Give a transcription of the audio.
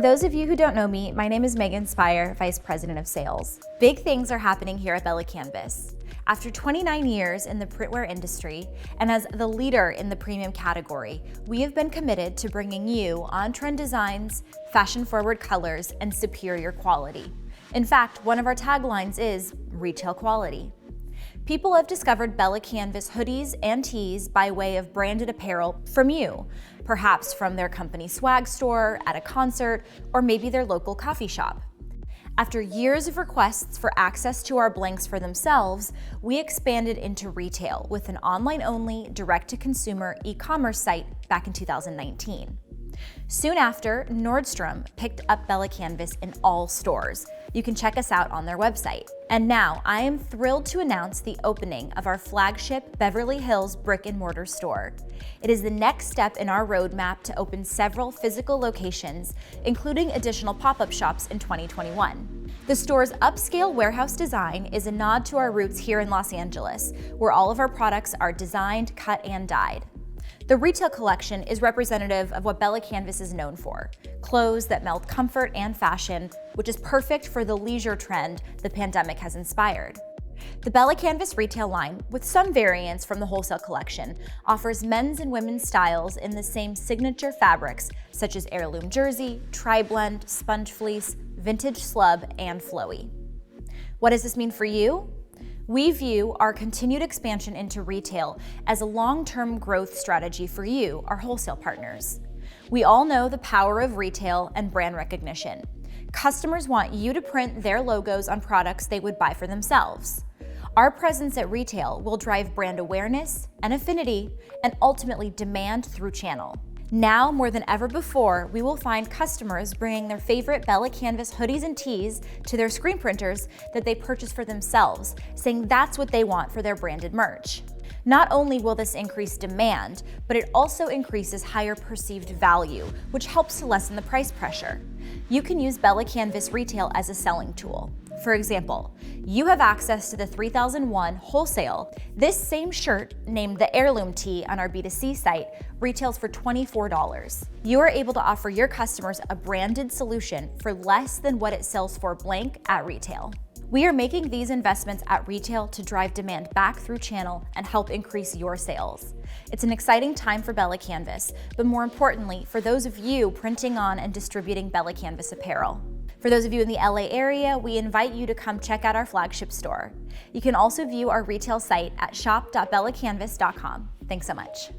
For those of you who don't know me, my name is Spire, Vice President of Sales. Big things are happening here at Bella+canvas. After 29 years in the printwear industry and as the leader in the premium category, we have been committed to bringing you on-trend designs, fashion-forward colors, and superior quality. In fact, one of our taglines is retail quality. People have discovered Bella+canvas hoodies and tees by way of branded apparel from you, perhaps from their company swag store, at a concert, or maybe their local coffee shop. After years of requests for access to our blanks for themselves, we expanded into retail with an online-only, direct-to-consumer e-commerce site back in 2019. Soon after, Nordstrom picked up Bella+canvas in all stores. You can check us out on their website. And now, I am thrilled to announce the opening of our flagship Beverly Hills brick-and-mortar store. It is the next step in our roadmap to open several physical locations, including additional pop-up shops in 2021. The store's upscale warehouse design is a nod to our roots here in Los Angeles, where all of our products are designed, cut, and dyed. The retail collection is representative of what Bella+canvas is known for: clothes that meld comfort and fashion, which is perfect for the leisure trend the pandemic has inspired. The Bella+canvas retail line, with some variants from the wholesale collection, offers men's and women's styles in the same signature fabrics such as heirloom jersey, tri-blend, sponge fleece, vintage slub, and flowy. What does this mean for you? We view our continued expansion into retail as a long-term growth strategy for you, our wholesale partners. We all know the power of retail and brand recognition. Customers want you to print their logos on products they would buy for themselves. Our presence at retail will drive brand awareness and affinity and ultimately demand through channel. Now, more than ever before, we will find customers bringing their favorite Bella+canvas hoodies and tees to their screen printers that they purchase for themselves, saying that's what they want for their branded merch. Not only will this increase demand, but it also increases higher perceived value, which helps to lessen the price pressure. You can use Bella+canvas retail as a selling tool. For example, you have access to the 3001 wholesale. This same shirt, named the heirloom tee on our B2C site, retails for $24. You are able to offer your customers a branded solution for less than what it sells for blank at retail. We are making these investments at retail to drive demand back through channel and help increase your sales. It's an exciting time for Bella+canvas, but more importantly, for those of you printing on and distributing Bella+canvas apparel. For those of you in the LA area, we invite you to come check out our flagship store. You can also view our retail site at shop.bellacanvas.com. Thanks so much.